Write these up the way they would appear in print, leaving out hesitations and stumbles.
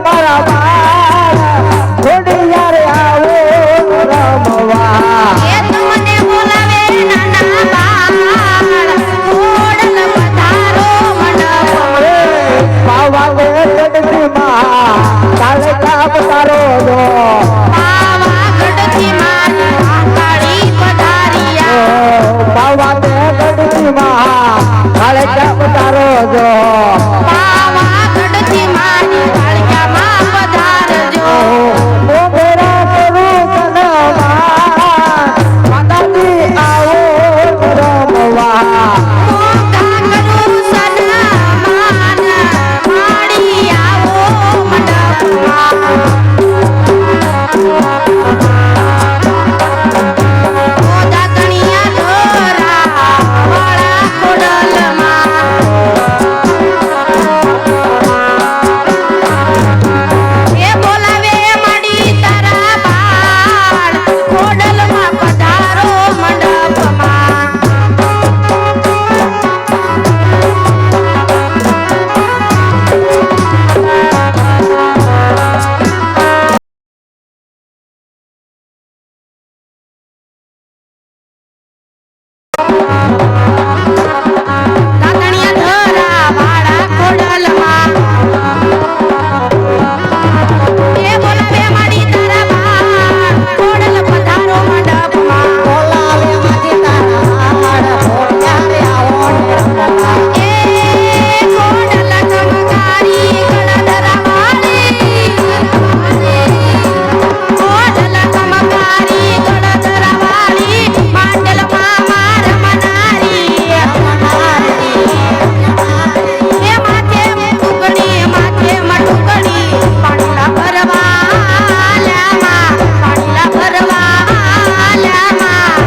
મારા બાળ થોડી યાર આવો રમવા એ તમને બોલાવે નાના બાળ ખોડલ પધારો મંડપમાં પાવા લે ગઢથી માં કાલે કાપ તારો દો પાવાગઢથી મારી કાળી પધારિયા પાવા લે ગઢથી માં કાલે કાપ તારો દો પાવાગઢથી મારી કાળિયામાં પધારજો ઓ મેરા કરું કનવા માતાજી આવો રમવા મોગા કરું સન્માન માડી આવો મંડપમાં મોદા કણિયા ઢોરા વાળા ખોડલમાં એ બોલાવે માડી તારા બાળ ખોડલમાં પધારો મંડપમાં દાતણિયા ઢોરા વાળા ખોડલમાં એ બોલાવે માડી તારા બાળ ખોડલ પધારો મંડપમાં બોલાવે માજી તારા હાડ ફોડ્યા આવો રમવા એ ખોડલ ચમકારી ગળધરા વાળી ખોડલ ચમકારી ગળધરા વાળી માંડલમાં માર મનારી એ માથે ટુકડી માથે મટુકડી પાણીલા ભરવાલ્યામાં પાણીલા ભરવાલ્યામાં ભાગવાની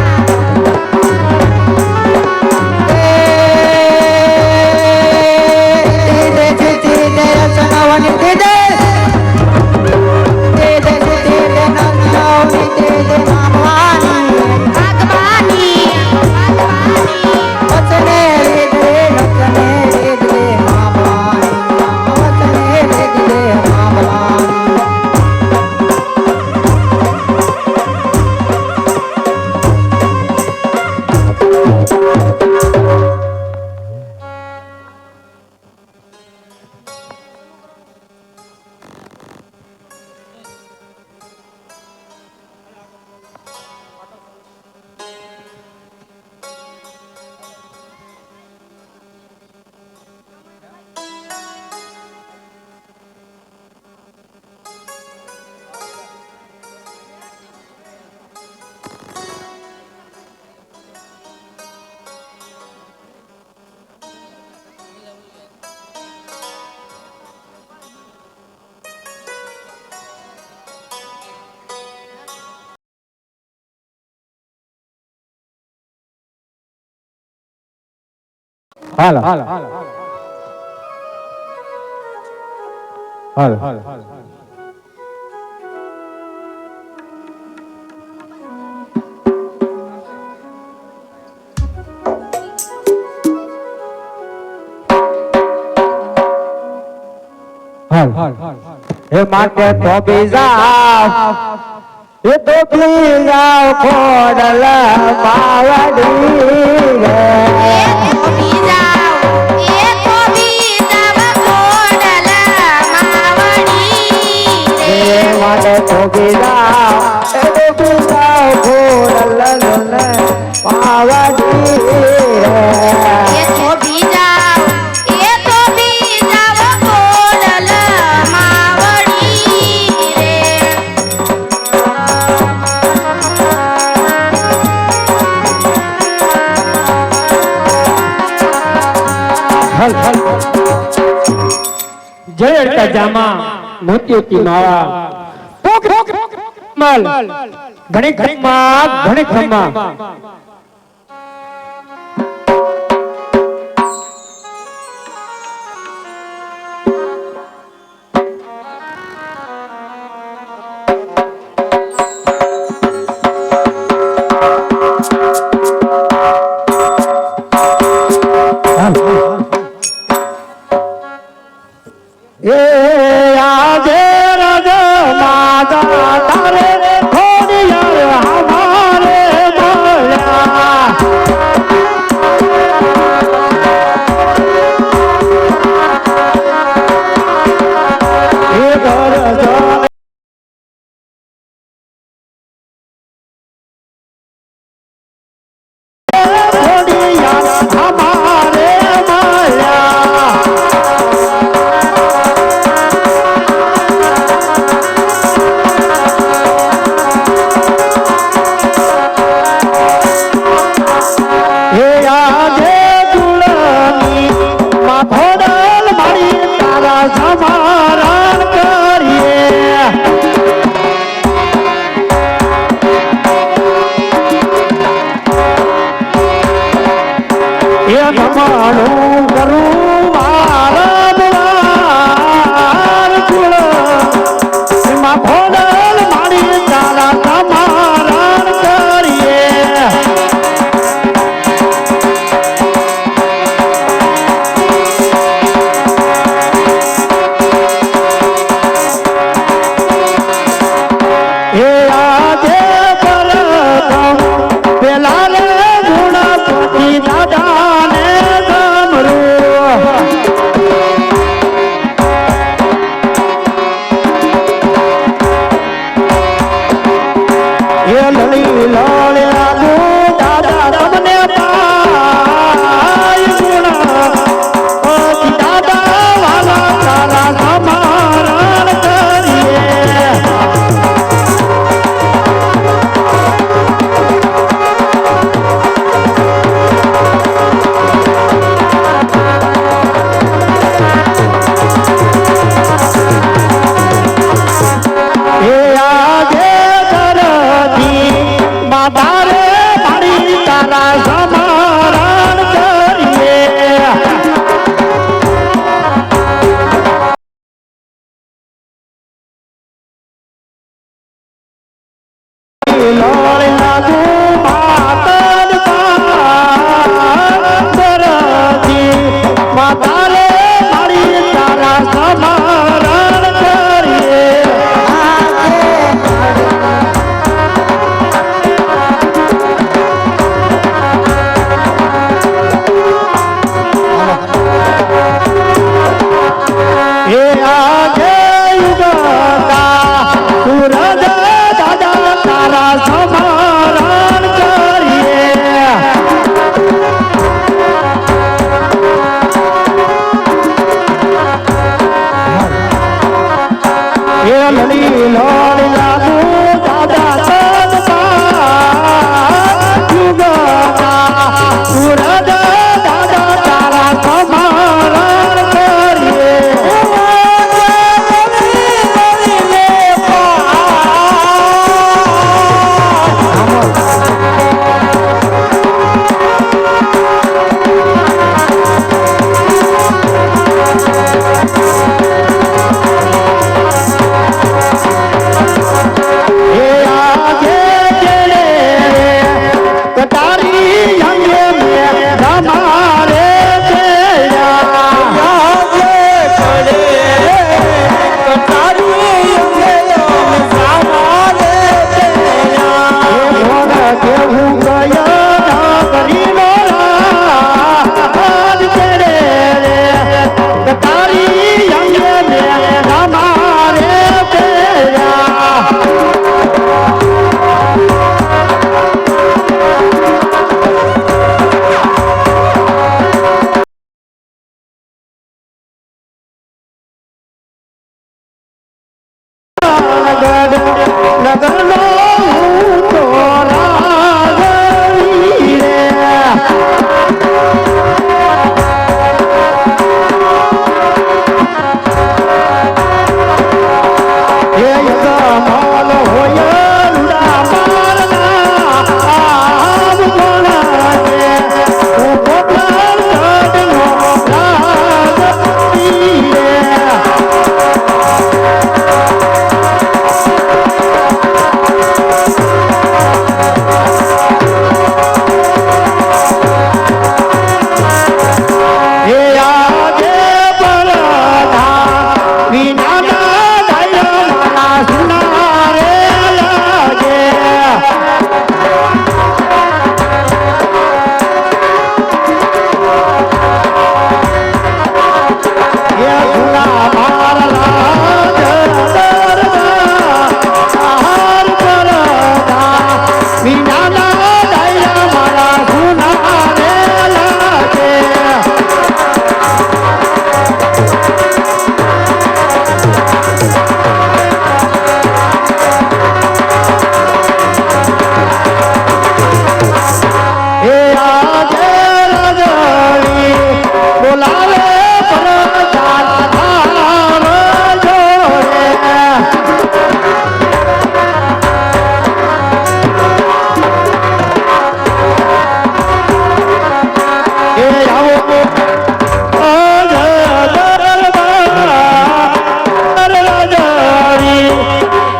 હાલો હાલો હાલો એ માટે તો બીજા એ તો બીજા ખોડલ પાવડી રે માટે તો બીજા એ તો બીજા ખોડલ પાવડી રે જય જામા મોતી માવા મલ ઘણી ખમ્મા એ આજે જમણું કરું વારંવાર કુળ એમાં ખોડલ મારી તારા તમારણ કરીએ એ આજે પરતમ પેલા રે ગુણપતિ દાદાને ગમરું એ લળી લળ્યા ગો દાદા તમને પાય ગુણપતિ દાદા વાલા તારા સમારણ કરીએ એ આજે ધરતી માતા રે મારી તારા સમારણ કરીએ લોળ લાગુ માતન ધરતી માતા રે મારી તારા સમારણ કરીએ એ આજે યુગતા સુરજ દાદા તારા સમારણ કરીએ એ લડી લોડ લાગુ દાદા યુગતા સુરજ દાદા તારા સમારણ કરીએ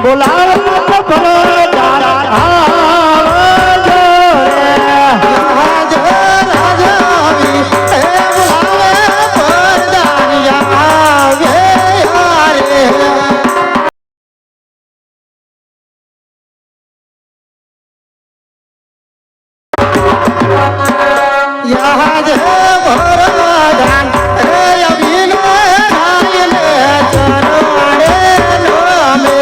બોલાવો પરદાન આવજો રે. રાજ રાજાવી એ બોલાવે પરદાન આવે રે. યાદ ભરદાન રે અભિનો રાયલે ચરણે નમે.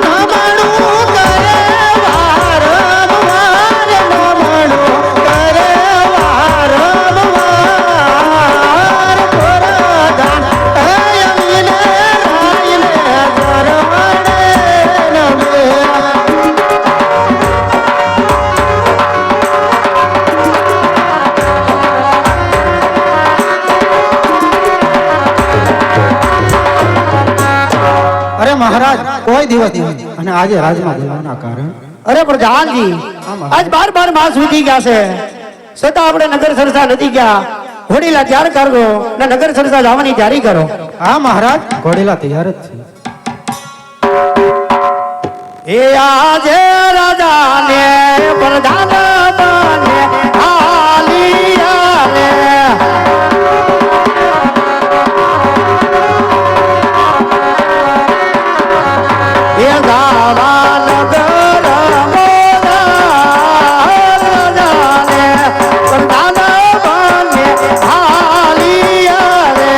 નમણું કરે વારંવાર, નમણું કરે વારંવાર પરદાન અયમીને રાયલે ચરણે નમે. અરે મહારાજ કોઈ દિવસ નહીં અને આજે રાજમાં દેવાના કારણ અરે પ્રધાનજી આજ 12 માસ વીતી ગયા છે છતાં આપણે નગર સરસા નથી ગયા. ઘોડીલા તૈયાર કરજો ને નગર સરસા જવાની તૈયારી કરો. હા મહારાજ ઘોડેલા તૈયાર જ છે. એ આજે રાજાને પ્રધાન બને આલિયા રે. એ ગાવા નગર રાજાને પ્રધાન બને આલિયા રે.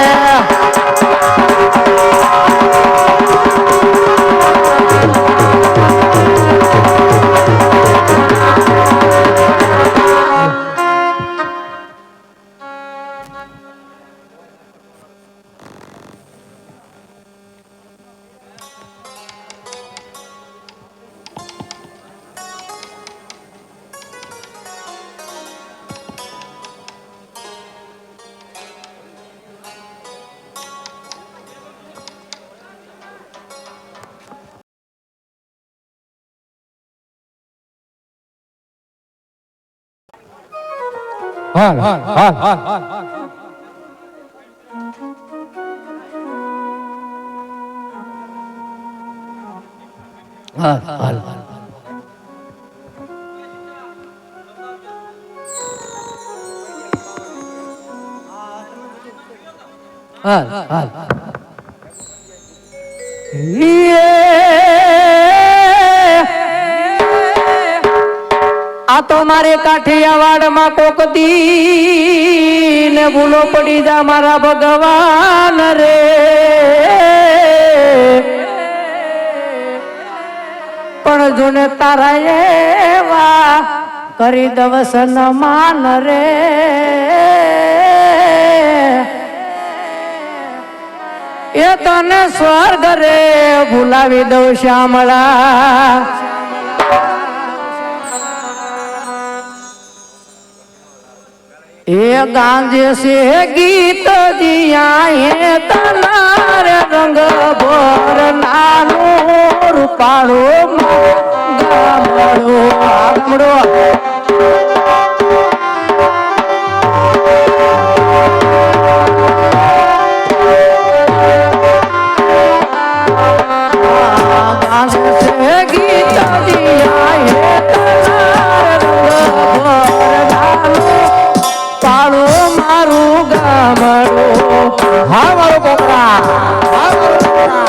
હાલ હાલ હાલ હાલ હાલ હાલ હાલ હાલ આ તો મારે કાઠિયાવાડમાં કોક દી ને ભૂલો પડી જા મારા ભગવાન રે. પણ જોને તારા એવા કરી દવસન માન રે. એ તને સ્વર્ગ રે ભૂલાવી દઉં શ્યામળા. એ ગાંજે સે ગીત દિયા હે તનાર રંગ ભોર નાનું રૂપાળો ગામડો ગામડો. ગાંજે સે ગીત દિયા હે તનાર રંગ ભોર નાનું પાળો મારું ગામડો. હા મારો પોપડા, હા મારો પોપડા.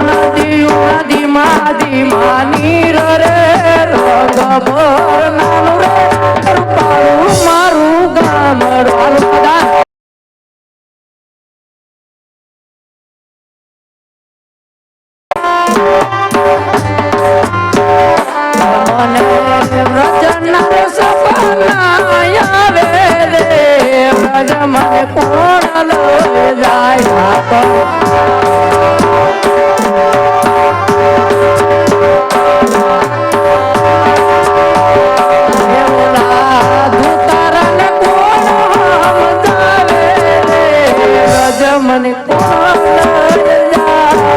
નદીમાં ધીમા નીર રે રંગ ભર નાનું રે પાળું મારું ગામડો. હાલો બધા રચના સપના આવે રે બ્રજ મને કોણ લઈ જાય. ધુતારાને કોણ સમજાવે રે બ્રજ મને કોણ લઈ જાય.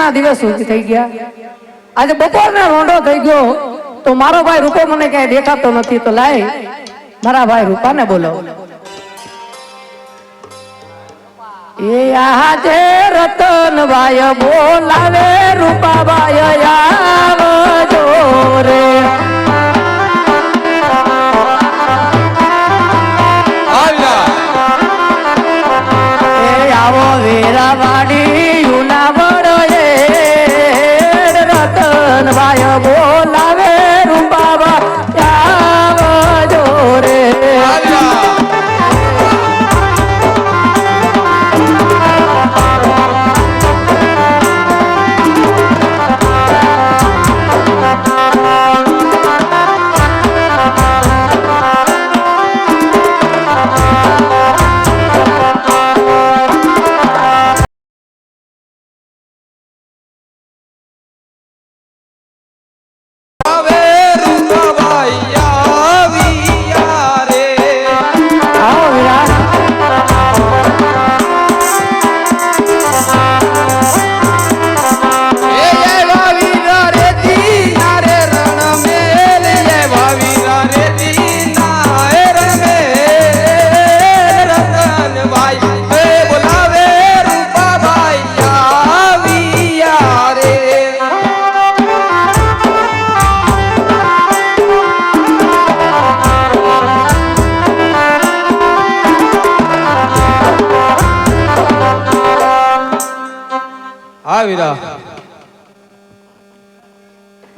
ઘણા દિવસ સુધી થઈ ગયા. આજે બપોરને રોંઢો થઈ ગયો તો મારો ભાઈ રૂપો મને ક્યાંય દેખાતો નથી. તો લાય મારા ભાઈ રૂપાને બોલો. એ આજે રતનભાઈ બોલાવે રૂપાભાઈ આવજો રે. એ આવો વીરાવાડી યુના વડે રતનભાઈ બોલાવે રૂપાભાઈ આવજો રે.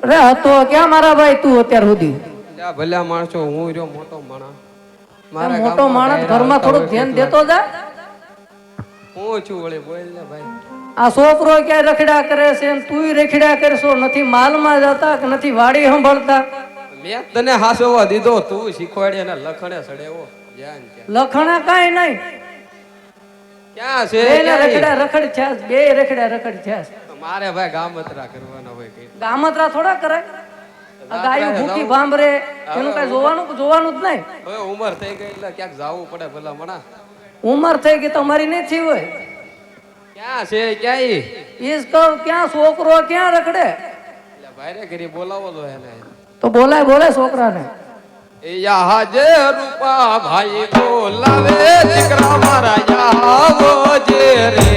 અરે હતો ક્યાં મારા ભાઈ તું અત્યાર સુધી? ભલા માણસો હું રહ્યો મોટો માણસ. મારા મોટો માણસ ઘરમાં થોડું ધ્યાન દેતો જા. હું છું વળી બોલ ને ભાઈ. આ છોકરો ક્યાં રખડા કરે છે ને તુંય રખડા કરશો. નથી માલમાં જતા કે નથી વાડી સંભાળતા. મેં તને હાસવા દીધો તું શીખવાડે ને લખણે સડેવો ધ્યાન છે. લખણા કાંઈ નહીં. ક્યાં છે બે રખડા રખડ છાસ, બે રખડા રખડ છાસ. મારે ભાઈ ગામતરા કરવાના હોય કઈ. ગામતરા થોડા કરાય. આ ગાયું ભૂખી ભાંભરે એનું કઈ જોવાનું જ નહીં. હવે ઉંમર થઈ ગઈ એટલે ક્યાંક જાવું પડે ભલા મણા. ઉંમર થઈ ગઈ તમારી નહીં થઈ હોય. ક્યાં છે ક્યાંય? ઈસ કહું ક્યાં છોકરો ક્યાં રખડે. એટલે ભાઈ રે ઘરે બોલાવો તો એને. તો બોલાય છોકરાને. યા જે રૂપા ભાઈ બોલાવે દીકરા મારા આવો જે રે.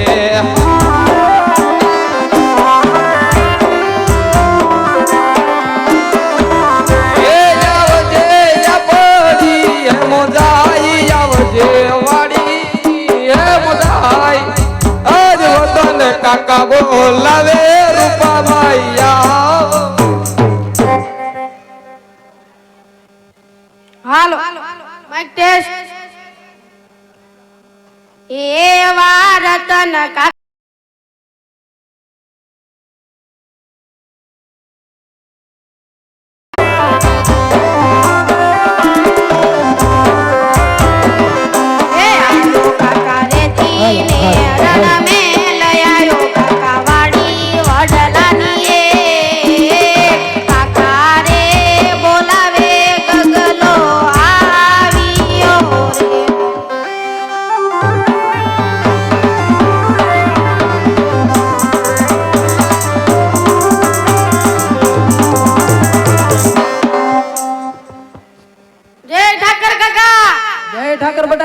કાકા બોલાવે રૂપા ભાઈ હાલો માઈક ટેસ્ટ. એવા રતન કાકા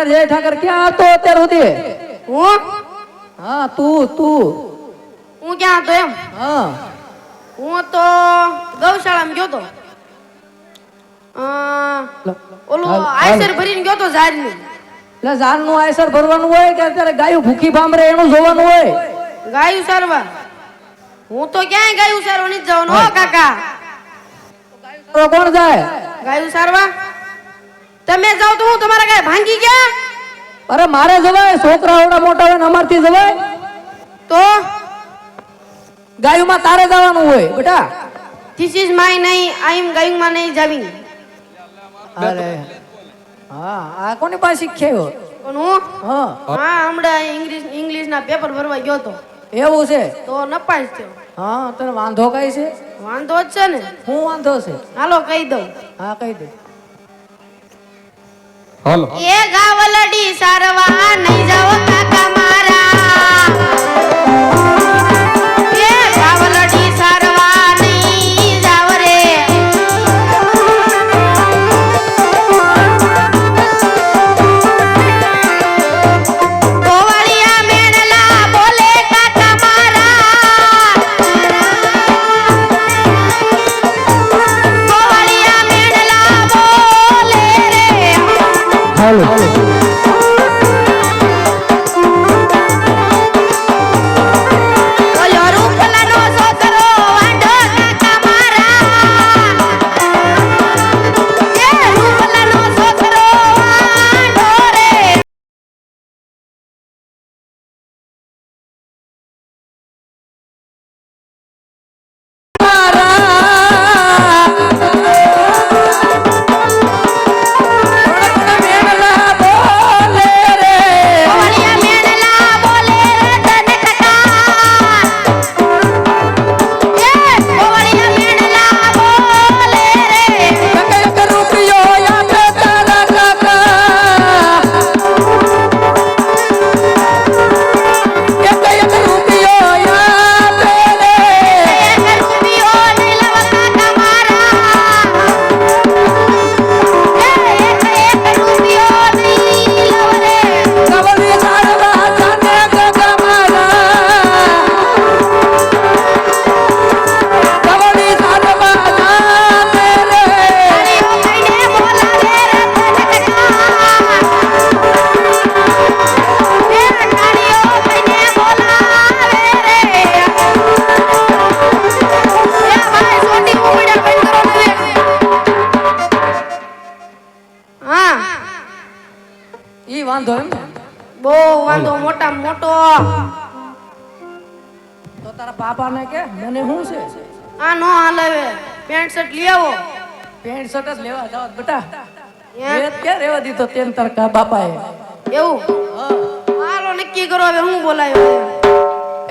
જય ઠાકર ક્યાં હતો અત્યાર સુધી? હું હા તું ક્યાં હતો એમ? હા હું તો ગૌશાળામાં ગયો તો. ઓલું આયસર ભરીને ગયો તો ઝાડનું. એટલે ઝાડનું આયસર ભરવાનું હોય કે અત્યારે ગાયું ભૂખી ભાંભરે એનું જોવાનું હોય? ગાયું સારવા. હું તો ક્યાંય ગાયું સારવા નથી જવાનું હો કાકા. તો કોણ જાય? ગાયું સારવા તમે જાઓ તો હું તમારા ગાય ભાંગી ગયા? અરે મારે જવાય, છોકરા ઓડા મોટા હોય ને અમારથી જવાય. તો ગાયુમાં તારે જવાનું હોય બેટા. ધીસ ઇઝ માય નહીં, આઈ એમ ગાયુમાં નહીં જાવી. અરે હા આ કોની પાસે શીખ્યો? પણ હું હા હમણાં ઇંગ્લિશ ના પેપર ભરવા ગયો તો. એવું છે? તો નપાસ થયો. હા તને વાંધો કઈ છે? વાંધો જ છે ને. હું વાંધો છે? હાલો કહી દઉં. હા કહી દે. હાલો. એ ગાવલડી સારવા નહીં જાવ કાકા મારા. એ હાલો ઓલો રૂપલાનો છોકરો વાંઢો કાકા મારા એ રૂપલાનો છોકરો વાંઢો રે ઓલિયા મેણલા બોલે રતન કાકા એ ઓલિયા મેણલા બોલે રે એક રૂપિયો નહીં લવ કાકા મારા એક રૂપિયો નહીં લવ રે તાળીઓ કઈને બોલાવે રતન કાકા એ તાળીઓ કઈને બોલાવે રે એ ભાઈ સોટી ઉમડા બંધ કરો તમે હા ઈ વાંધો એમ ને? બહુ વાંધો મોટા મોટો તો તારા બાપાને કે મને શું છે આ નો હાલે પેન્ટ શર્ટ લઈ આવો પેન્ટ શર્ટ જ લેવા જાવ બેટા એમ? એ ક્યાં રેવા દીધો તેમ તાર કા બાપાએ એવું હાલો નક્કી કરો હવે હું બોલાયો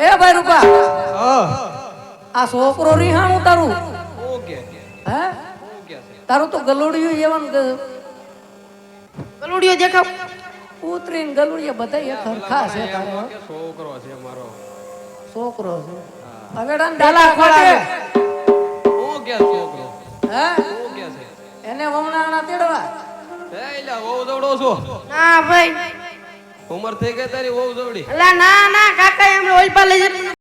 એ ભાઈ રૂપા હા આ છોકરો રીહાણું તારું ઓકે હે ઓકે તારું તો ગલુડિયું એવાનું ગલુડિયો દેખાવ ઉતરીને ગલુડિયા બધા એક હરખા છે તારો કે છોકરો છે મારો છોકરો છે હવેડાને ડાલા ખોળાવે ઓકે છોકરો હે ઓકે છે એને વમણાણા તેડવા એલા વહુ દોડો છો ના ભાઈ ઉંમર થઈ ગઈ તારી વહુ દોડી અલા ના ના કાકા એમ ઓલપા લઈ જતો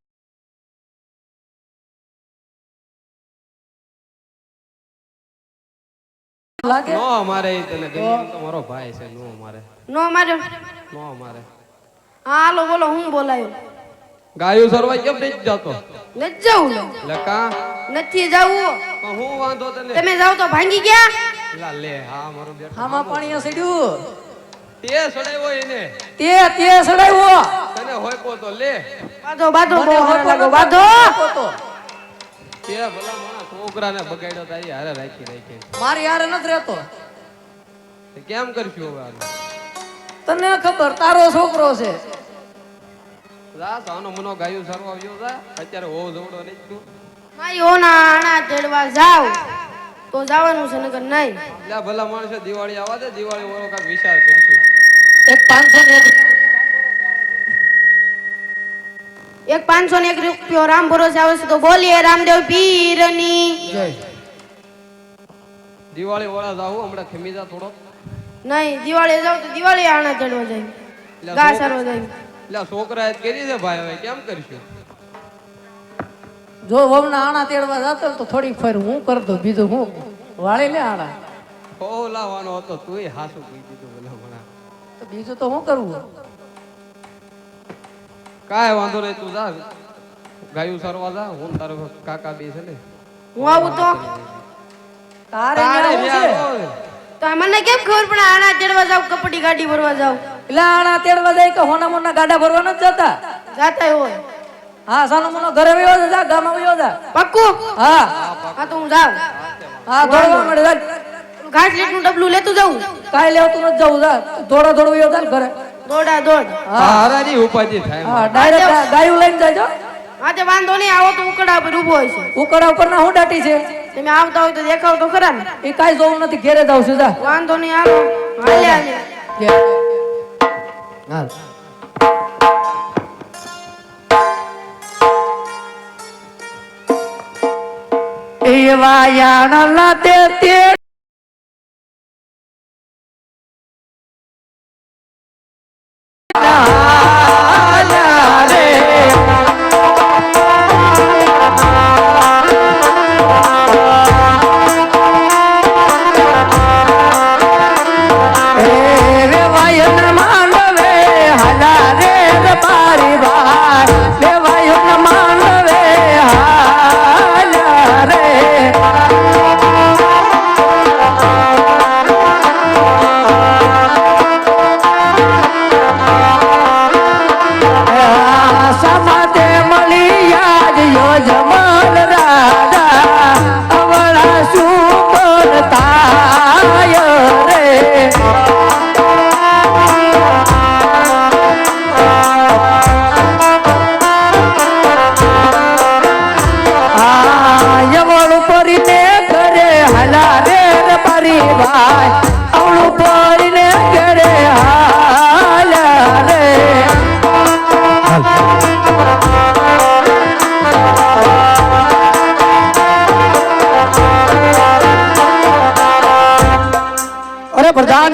લાગે નો મારે ઈ તને ગમે તો મારો ભાઈ છે નો મારે નો માર્યો નો મારે હાલો બોલો હું બોલાયો ગાયું સરવા કેમ નહીં જતો નથી જવું લે. લકા નથી જવું પણ હું વાંધો તને તમે જાવ તો ભાંગી ગયા લા લે હા મારો બેટો આમાં પાણી સડ્યું તે સડાવ્યો એને તે સડાવ્યો તને હોય કો તો લે બાધો બાધો મને બહુ હોતો હારા લાગો નથી, બાધો હોતો. તે ભલા મારા છોકરાને બગાડ્યો તારી હારે રાખી મારી હારે નથી રહેતો તે કેમ કરશું હવે આનું? તને ખબર તારો છોકરો છે જા સાનો મનો ગાયું સરવા આવ્યો જા અત્યારે હોવ જવડો નહીં તું મારી ઓના આણા ચડવા જાવ તો જવાનું છે નકર નહીં લે ભલા માણસે દિવાળી આવવા દે દિવાળી ઓળો કાંઈક વિચાર કરશું એક 500 ને એક 501 રૂપિયો રામ ભરોસે આવે છે તો બોલીએ રામદેવ પીરની જય દિવાળી ઓળા જાવ હમણાં ખમી જા થોડો નહીં દિવાળી જાવ તો દિવાળી આણા ચડવા જાય ગા સરવા જાય લે છોકરા જ કરી છે ભાઈ હવે કેમ કરશું જો વવના આણા તેડવા જતો ને તો થોડીક ફેર હું કર દઉં બીજું હું વાળી લે આણા હો લાવવાનો હતો તુંય હાસું કહી દીધું ભલા મણા તો બીજું તો શું કરવું કાંઈ વાંધો નહીં તું જા ગાયું સરવા જા હું ને તારો કાકા બે છે ને હું આવું તો તારે તારે ન્યા ન્યા આવું છે? હોય. તો મને કેમ ખબર પડે આણા ચડવા જાવ કપડી ગાડી ભરવા જાવ એટલે આણા તેડવા જાય કે હોના મોના ગાડા ભરવા નથી જતા જાતા હોય હા સાનો મોનો ઘરે વયો જા ગામમાં વયો જા પક્કું હા હા તો હું જાઉં હા દોડવા મળે જા ઘાસ લીટનું ડબલું લેતું જાઉં કાંઈ લેવતું નથી જવું જા દોડા દોડ વયો જા ને ઘરે દોડા દોડ હા હરાની ઉપાધિ થાય હા ડાયરેક્ટ ગાયું લઈને જાજો હા તે વાંધો નહીં આવો તો ઉકડા પર ઊભો હોય છે ઉકડા ઉપર ના હું દાટી છે તમે આવતા હોય તો દેખાવ તો ખરા ને એ કાંઈ જોવું નથી ઘેરે જાવ છું જા વાંધો નહીં હાલો હાલે હાલે હાલ એવા યાણલા તે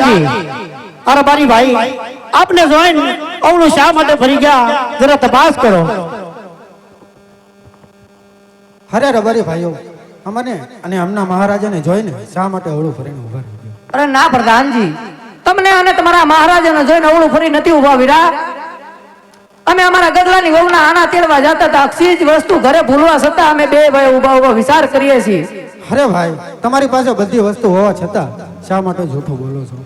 વાઘજી અરે મારી ભાઈ આપને જોઈને અવળું શા માટે ફરી ગયા જરા તપાસ કરો. અરે રબારી ભાઈઓ અમને અને હમણાં મહારાજાને જોઈને શા માટે અવળું ફરીને ઉભા રહી ગયા? અરે ના પ્રધાનજી, તમને અને તમારા મહારાજાને જોઈને અવળું ફરી નથી ઉભા વીરા. અમે અમારા ગદલાની વહુના આના તેડવા જતા હતા. અક્ષીજ વસ્તુ ઘરે ભૂલવા છતાં અમે બે ભાઈ ઉભા ઉભા વિચાર કરીએ છીએ. અરે ભાઈ તમારી પાસે બધી વસ્તુ હોવા છતાં શા માટે જૂઠું બોલો છો?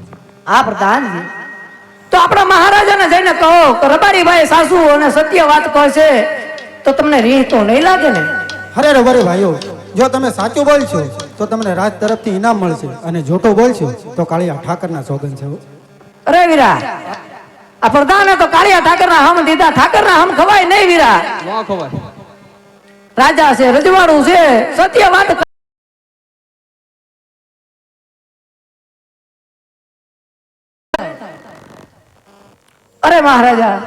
હા પ્રધાનજી, તો આપણા મહારાજાને જઈને કહો કે રબારીભાઈ સાસુ અને સત્ય વાત કહે તો તમને રીહ તો નહીં લાગે ને? અરે રબારી ભાઈઓ જો તમે સાચું બોલશો તો તમને રાજ તરફથી ઇનામ મળશે અને જૂઠું બોલશો તો કાળિયા ઠાકરના સોગંદ છે. અરે વીરા, આ પ્રધાને તો કાળિયા ઠાકરના હમ દીધા. ઠાકરના હમ ખવાય નહીં વીરા. ન ખવાય. રાજા છે, રજવાડું છે, સત્ય વાત. અરે મહારાજા,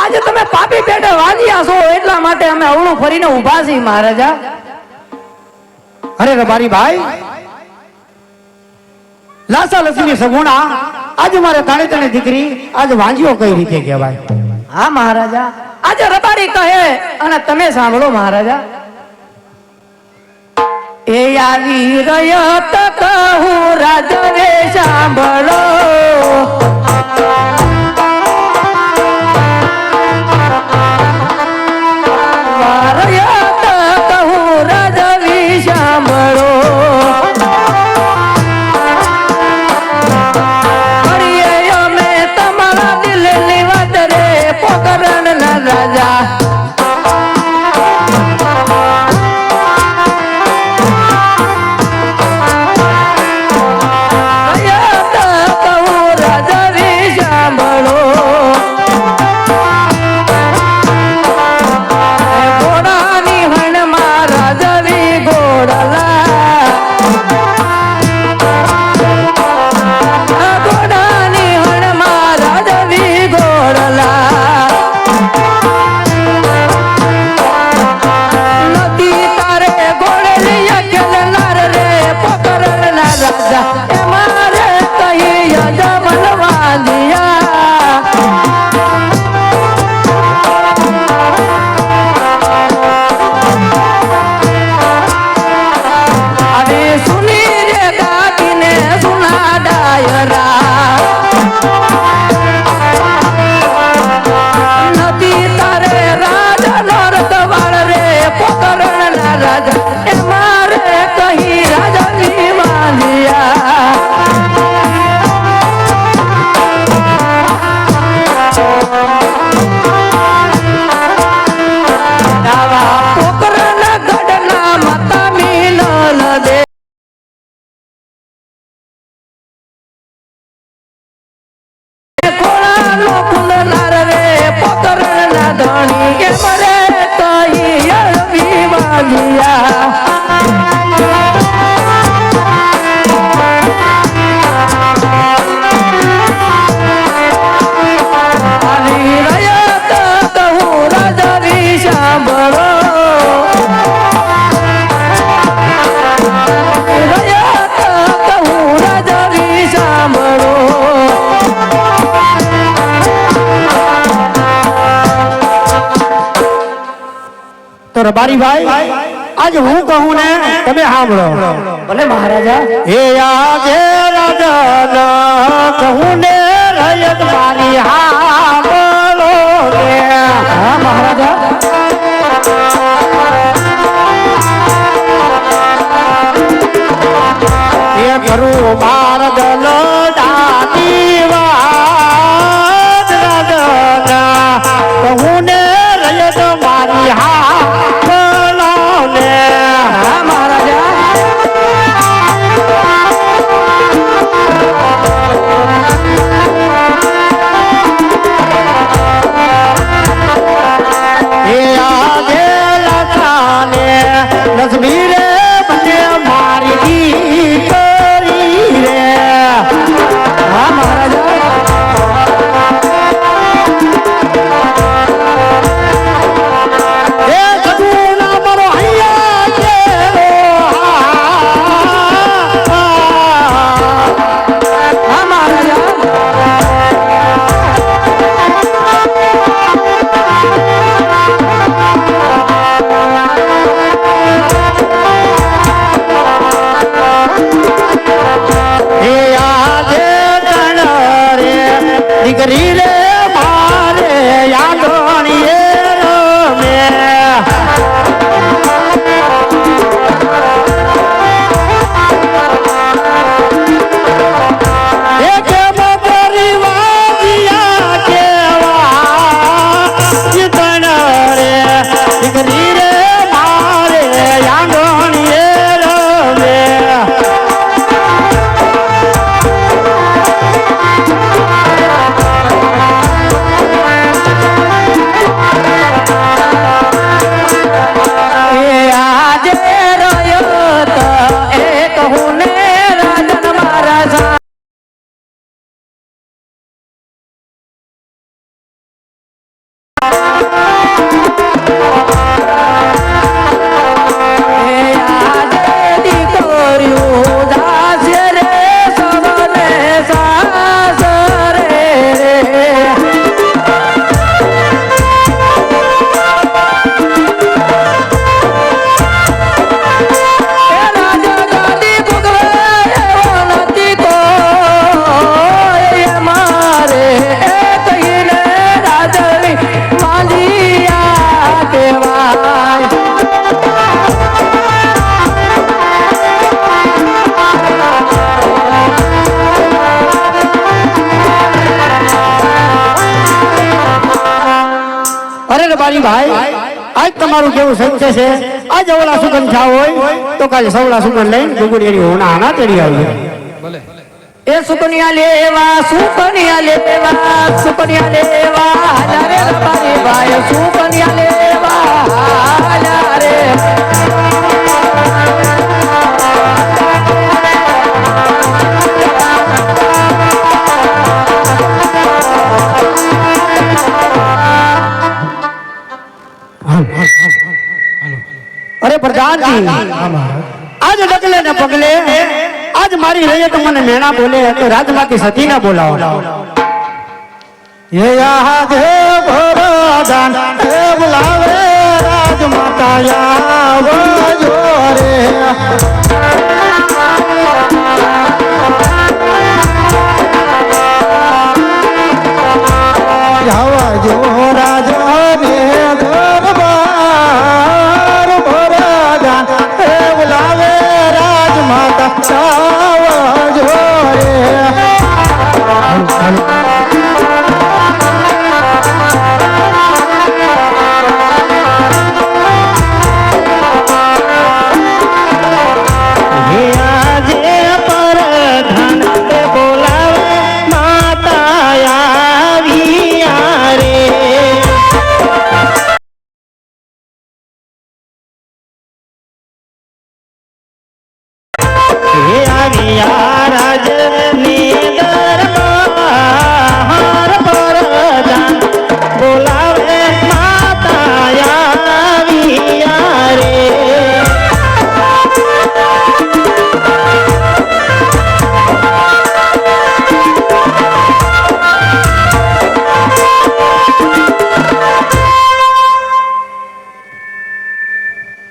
આજે તમે પાપી પેટે વાંધ્યા છો એટલા માટે અમે અવળું ફરીને ઉભા છીએ મહારાજા. અરે રબારી ભાઈ લાસા લક્ષ્મી સગુણા આજે મારે તાણે તાણે દીકરી આજે વાંજીઓ કઈ રીતે કહેવાય? હા મહારાજા, આજે રબારી કહે અને તમે સાંભળો મહારાજા. એ આવી રહ્યો તો કહું રાજવે સાંભળો, વાર્યો તો કહું રાજવી સાંભળો. કરીએ અમે તમારા દિલની વાત રે પોકરણના રાજા. રબારી ભાઈ આજે હું કહું ને તમે સાંભળો. ભલે મહારાજા. એ આજે રાજા કહું ને રયત મારી સાંભળો રે. હા મહારાજા. એ કરું માર દલ દાની વાત રાજા કહું ને રયત મારી સાંભળો ને. હા મહારાજા. રબારી ભાઈ આજ તમારું કેવું સત્ય છે આજ અવળા સુગંધ થા હોય તો કાલે સવળા સુગંધ લઈને ગુગુડિયાની હોના આના તેડી આવીએ ભલે એ સુકન્યા લેવા સુકન્યા લેવા હાલા રે રબારી ભાઈ સુકન્યા લેવા હાલા રે અરે પ્રધાનજી આજ ડગલે ને પગલે આજ મારી રહીએ તો મને મેણા બોલે તો રાજમાતી સતી ના બોલાવો ये यहाँ देव भरोदान हे बुलावे राजमाता यावो जो रे यावा जो राजा ने दरबार भरोदान हे बुलावे राजमाता यावो जो रे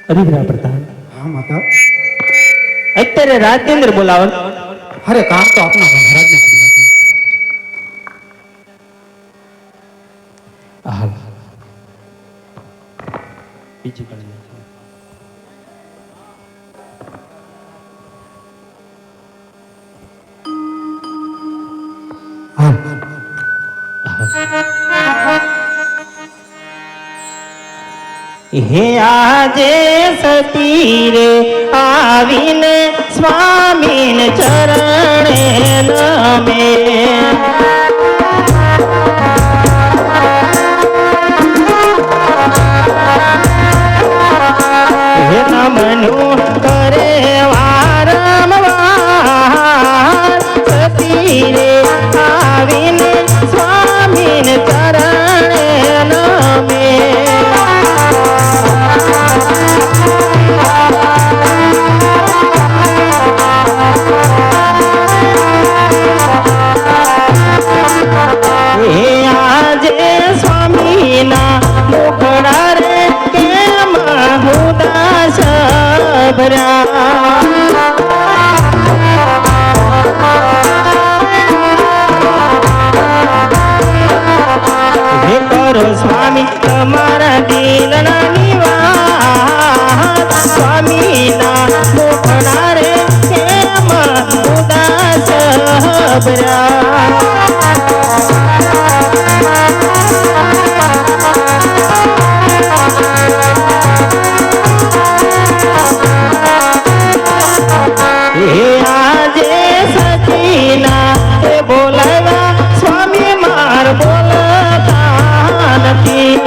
અધિગ્રહ પ્રધાન हाँ माता અત્યારે રાજેન્દ્ર બોલાવો अरे काम तो अपना महाराज ने किया है। બીજું કઈ નથી. હે આજે સતી રે આવીને સ્વામીને ચરણે નમે હે નમનું કરે વારંવાર સતી રે આવીને સ્વામીને ચરણે નમે આજે સ્વામીના મુખડા રે કેમ ઉદાસ ભર્યા હે કરો સ્વામી તમારા દિલના નિવાસ સ્વામીના મુખડા રે કેમ ઉદાસ ભર્યા આજે સતીના એ બોલાવ્યા સ્વામી માર બોલતા નથી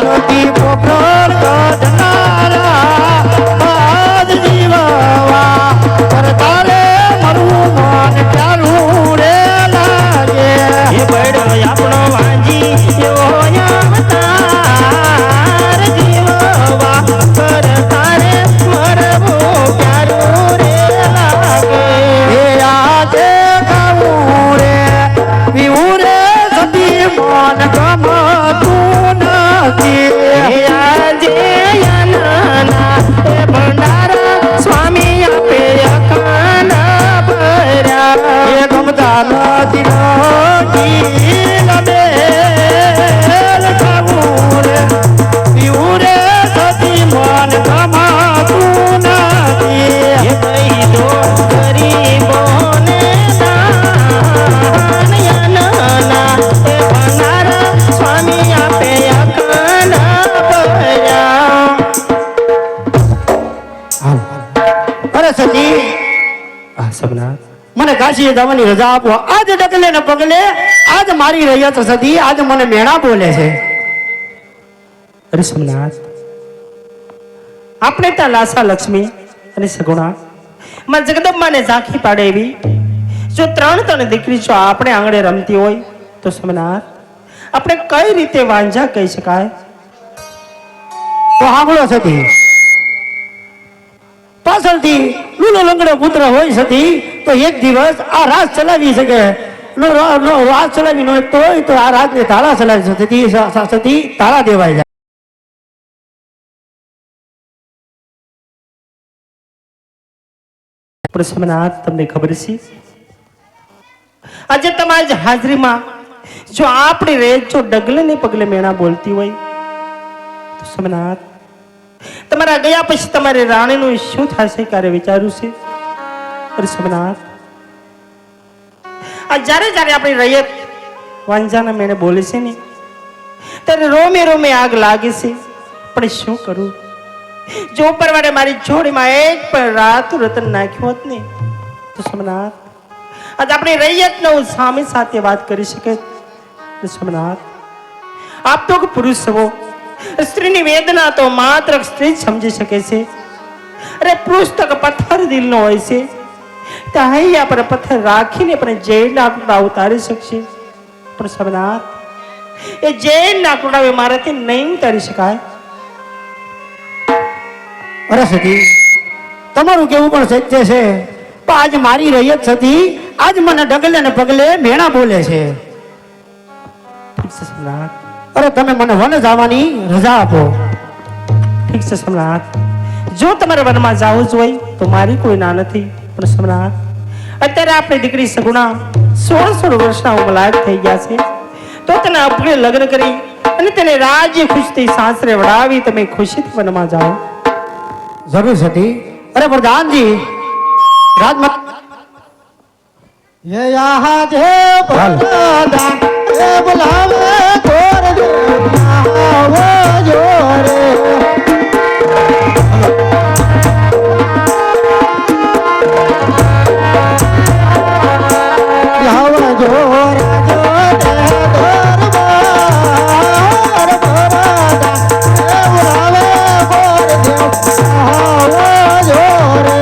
નથી પોખર ગઢનારા આજ જીવવા કરતા રે મારું મન પ્યારું રે લાગે એ બળો આપણો વાંજી એવો અવતાર જીવવા કરતા રે મરવું પ્યારું રે લાગે એ આજે ગાવું રે પીવું રે સતી મન ગમતું નથી એ આજે યાનના એ ભંડારા સ્વામી આપે અખાના ભર્યા એ ગમતા નથી બેલ ખાવું રે પીવું રે સતી મન ગમતું નથી એ કઈ દો ગરીબોને દાન યાનના એ ભંડારા સ્વામી આપે અખાના ભર્યા અરે સતી આ સબના મને કાશીએ જવાની રજા આપો આજ ડગલે ને પગલે આજ મારી રહ્યા તો સતી આજ મને મેણા બોલે છે અરે સોમનાથ આપણે ત્યાં લાસા લક્ષ્મી અને સગુણા માં જગદંબાને ઝાંખી પાડે એવી જો ત્રણ દીકરી જો આપણે આંગણે રમતી હોય તો સોમનાથ આપણે કઈ રીતે વાંઝા કહી શકાય તો સાંભળો સતી પાછળથી લૂલો લંગડો પુત્ર હોય સતી તો એક દિવસ આ રાજ ચલાવી શકે રાજ ચલાવી ન હોય તો આ રાજને તાળા ચલાવી સતી તાળા દેવાય જાય પણ સોમનાથ તમને ખબર છે આજે તમારી જ હાજરીમાં જો આપણી રેત જો ડગલે ને પગલે મેણા બોલતી હોય તો સોમનાથ તમારા ગયા પછી તમારી રાણીનું શું થશે ક્યારે વિચાર્યું છે અરે સોમનાથ આ જ્યારે જ્યારે આપણી રૈયત વાંઝાના મેળે બોલે છે ને ત્યારે રોમે રોમે આગ લાગે છે પણ શું કરું જો ઉપરવાળે મારી જોડીમાં એક પણ રાતું રતન નાખ્યું હોત ને તો સોમનાથ આજ આપણી રૈયતને હું સામે સાથે વાત કરી શકે સોમનાથ આપ તો પુરુષ છો સ્ત્રીની વેદના તો માત્ર સ્ત્રી જ સમજી શકે છે અરે પુરુષ તો પથ્થર દિલનો હોય છે ત્યાં પર પથ્થર રાખીને પણ જેલના ટુકડા ઉતારી શકશે પણ સોમનાથ એ જેલના ટુકડા મારાથી નહીં ઉતારી શકાય અરે સતી તમારું કેવું પણ સત્ય છે પણ આજ મારી રૈયત સતી આજ મને ડગલે ને પગલે મેણા બોલે છે ઠીક છે સોમનાથ અરે તમે મને વન જવાની રજા આપો ઠીક છે સોમનાથ જો તમારે વનમાં જવું જ હોય તો મારી કોઈ ના નથી પણ સોમનાથ અત્યારે આપણી દીકરી સગુણા 16 વર્ષના ઉંમરલાયક થઈ ગયા છે તો તેને આપણે લગ્ન કરી અને તેને રાજ્ય ખુશથી સાસરે વડાવી તમે ખુશીથી વનમાં જાઓ જરૂર સતી અરે પ્રધાનજી રાજમાં ये यहाँ जे प्रदान ए बुलावे तोर वो जोरे यहाँ जोर जो दे दरबार प्रदान ए बुलावे तोर वो जोरे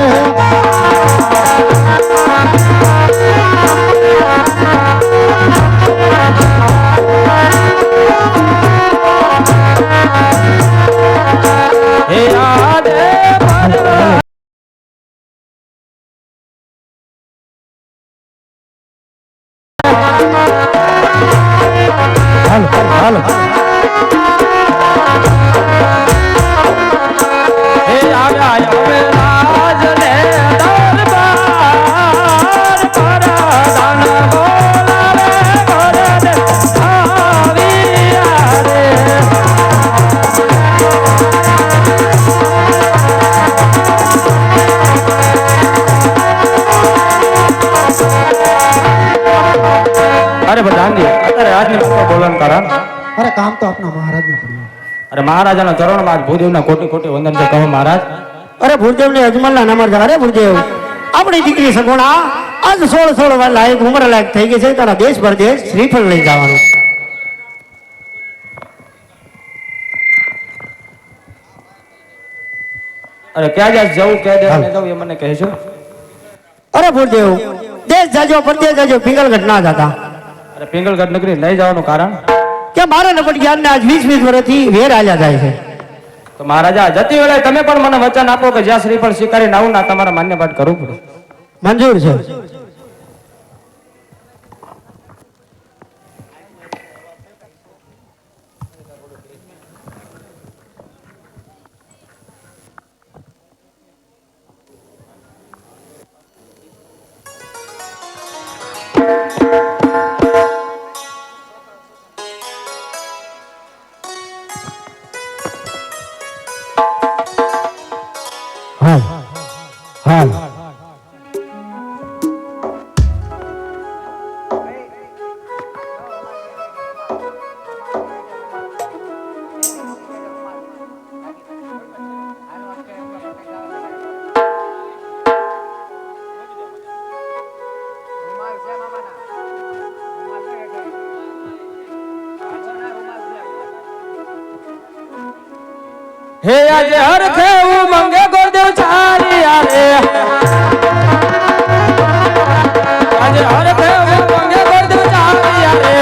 અરે પ્રધાનજી અત્યારે આજની બોલવાનું કારણ अरे काम तो अपना महाराज ने पड़ियो અરે મહારાજાના ચરણમાં આજ ભૂદેવના કોટી કોટી વંદન છે કહો મહારાજ અરે ભુરદેવ ને અજમલના નંબર છે અરે ભુરદેવ આપણી દીકરી સગુણા આજ 16 વાર લાયક ઉંમર લાયક થઈ ગઈ છે તારા દેશ પરદેશ શ્રીફળ લઈ જવાનું અરે ક્યાં જાય જવું ક્યાં દેવાને જવું એ મને કહેજો. અરે ભૂદેવ, દેશ જાજો પરદેશ જાજો પિંગલગઢ ના જતા. અરે પિંગલગઢ નગરી લઈ જવાનું કારણ કે મારા નપટ જ્ઞાનને આજ 20 વર્ષથી વેર આલ્યા જાય છે. તો મહારાજા જતી વેળાએ તમે પણ મને વચન આપો કે જ્યાં શ્રીફળ સ્વીકારીને આવું ના તમારા માન્ય પાઠ કરવું પડે. મંજૂર છે. હાલ હાલ હે આજે હરખે ઉમંગે ગોરદેવ ચારી આરે આજે હરખે ઉમંગે ગોરદેવ ચારી આરે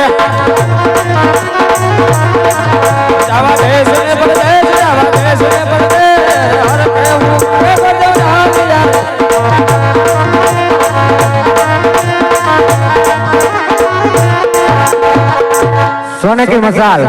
જાવા દેશ ને પરદેશ જાવા દેશ ને પરદેશ હરખે ઉમંગે ગોરદેવ ચારી આરે सोने की मसाल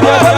Yeah.